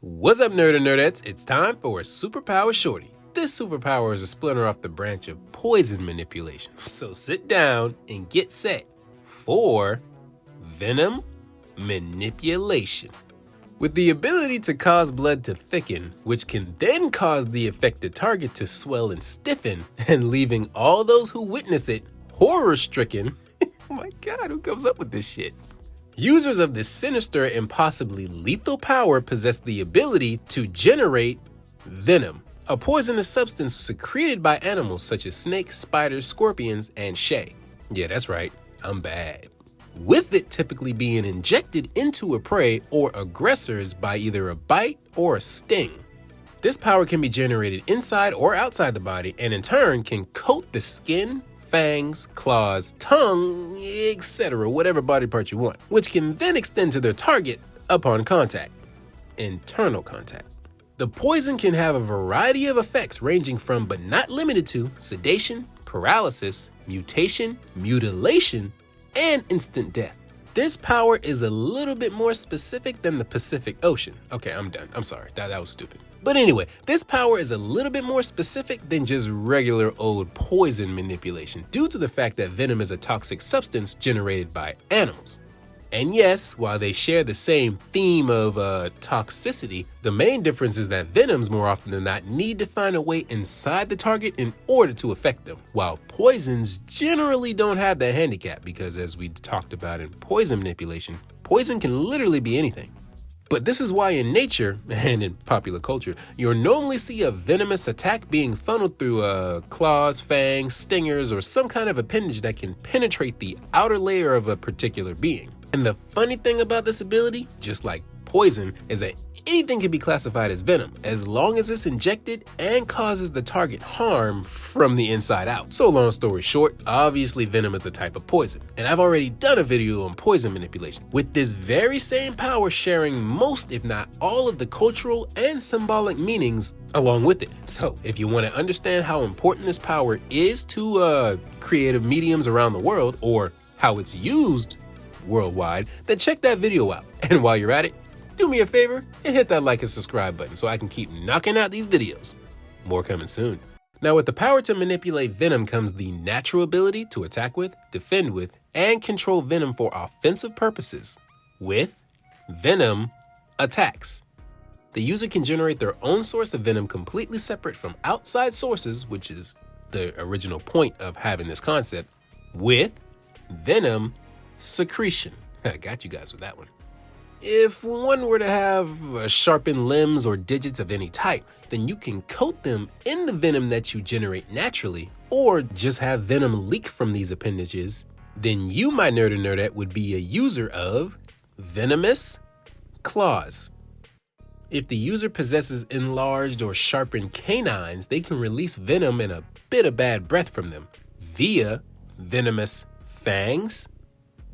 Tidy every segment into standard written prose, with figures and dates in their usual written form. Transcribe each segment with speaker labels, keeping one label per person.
Speaker 1: What's up, nerd and nerdettes? It's time for a superpower shorty. This superpower is a splinter off the branch of poison manipulation. So sit down and get set for Venom Manipulation. With the ability to cause blood to thicken, which can then cause the affected target to swell and stiffen, and leaving all those who witness it horror-stricken. Oh my god, who comes up with this shit? Users of this sinister and possibly lethal power possess the ability to generate venom, a poisonous substance secreted by animals such as snakes, spiders, scorpions, and shay. Yeah, that's right, I'm bad. With it typically being injected into a prey or aggressors by either a bite or a sting. This power can be generated inside or outside the body and in turn can coat the skin, fangs, claws, tongue, etc., whatever body part you want, which can then extend to their target upon contact. Internal contact. The poison can have a variety of effects ranging from but not limited to sedation, paralysis, mutation, mutilation, and instant death. This power is a little bit more specific than the Pacific Ocean. Okay, I'm done. I'm sorry. That was stupid. But anyway, this power is a little bit more specific than just regular old poison manipulation due to the fact that venom is a toxic substance generated by animals. And yes, while they share the same theme of toxicity, the main difference is that venoms more often than not need to find a way inside the target in order to affect them, while poisons generally don't have that handicap because, as we talked about in poison manipulation, poison can literally be anything. But this is why in nature, and in popular culture, you'll normally see a venomous attack being funneled through claws, fangs, stingers, or some kind of appendage that can penetrate the outer layer of a particular being. And the funny thing about this ability, just like poison, is that anything can be classified as venom as long as it's injected and causes the target harm from the inside out. So long story short, obviously venom is a type of poison, and I've already done a video on poison manipulation, with this very same power sharing most if not all of the cultural and symbolic meanings along with it. So if you want to understand how important this power is to creative mediums around the world, or how it's used worldwide, then check that video out. And while you're at it, do me a favor and hit that like and subscribe button so I can keep knocking out these videos. More coming soon. Now, with the power to manipulate venom comes the natural ability to attack with, defend with, and control venom for offensive purposes with Venom Attacks. The user can generate their own source of venom completely separate from outside sources, which is the original point of having this concept, with Venom Secretion. I got you guys with that one. If one were to have sharpened limbs or digits of any type, then you can coat them in the venom that you generate naturally, or just have venom leak from these appendages. Then you, my nerd and nerdette, would be a user of Venomous Claws. If the user possesses enlarged or sharpened canines, they can release venom and a bit of bad breath from them via Venomous Fangs.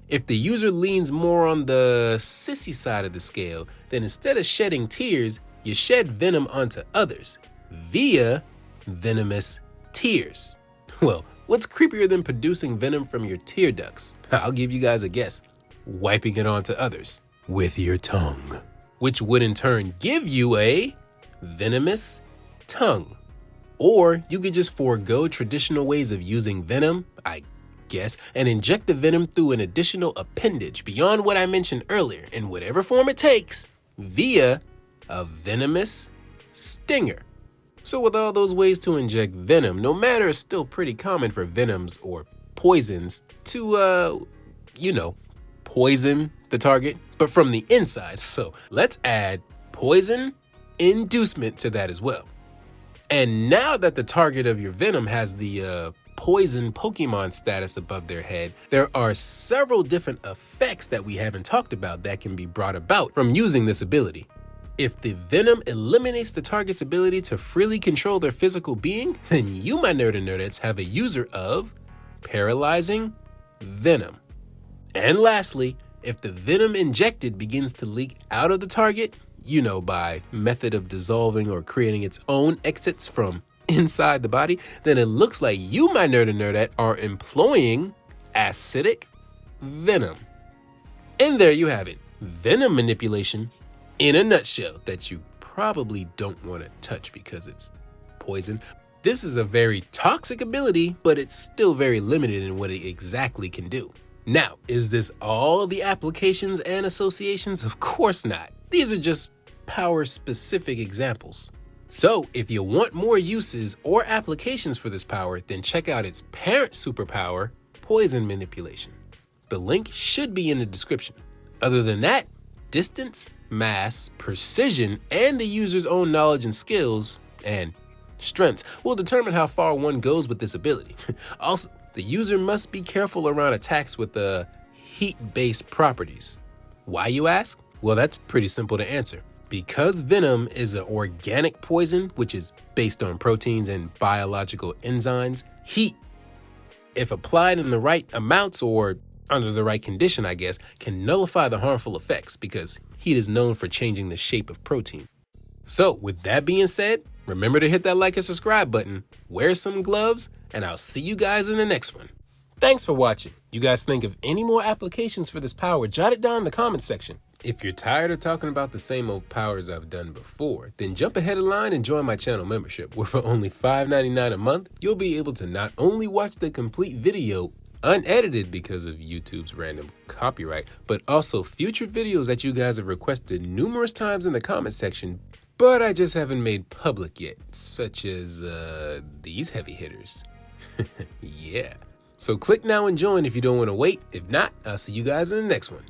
Speaker 1: If the user leans more on the sissy side of the scale, then instead of shedding tears, you shed venom onto others via Venomous Tears. Well, what's creepier than producing venom from your tear ducts? I'll give you guys a guess. Wiping it onto others with your tongue, which would in turn give you a Venomous Tongue. Or you could just forego traditional ways of using venom, I guess, and inject the venom through an additional appendage beyond what I mentioned earlier in whatever form it takes via a venomous stinger. So with all those ways to inject venom, no matter, it's still pretty common for venoms or poisons to, poison the target, but from the inside. So let's add poison inducement to that as well. And now that the target of your venom has the poison Pokemon status above their head, there are several different effects that we haven't talked about that can be brought about from using this ability. If the venom eliminates the target's ability to freely control their physical being, then you, my nerd and nerdettes, have a user of Paralyzing Venom. And lastly, if the venom injected begins to leak out of the target, by method of dissolving or creating its own exits from inside the body, then it looks like you, my nerd and nerdette, are employing acidic venom. And there you have it, venom manipulation in a nutshell that you probably don't want to touch because it's poison. This is a very toxic ability, but it's still very limited in what it exactly can do. Now, is this all the applications and associations? Of course not. These are just power-specific examples. So, if you want more uses or applications for this power, then check out its parent superpower, Poison Manipulation. The link should be in the description. Other than that, distance, mass, precision, and the user's own knowledge and skills, and strengths will determine how far one goes with this ability. Also, the user must be careful around attacks with the heat-based properties. Why, you ask? Well, that's pretty simple to answer. Because Venom is an organic poison, which is based on proteins and biological enzymes, heat, if applied in the right amounts or under the right condition, I guess, can nullify the harmful effects because heat is known for changing the shape of protein. So, with that being said, remember to hit that like and subscribe button, wear some gloves, and I'll see you guys in the next one. Thanks for watching. You guys think of any more applications for this power, jot it down in the comment section. If you're tired of talking about the same old powers I've done before, then jump ahead of line and join my channel membership, where for only $5.99 a month, you'll be able to not only watch the complete video, unedited because of YouTube's random copyright, but also future videos that you guys have requested numerous times in the comment section, but I just haven't made public yet, such as these heavy hitters. Yeah. So click now and join if you don't want to wait. If not, I'll see you guys in the next one.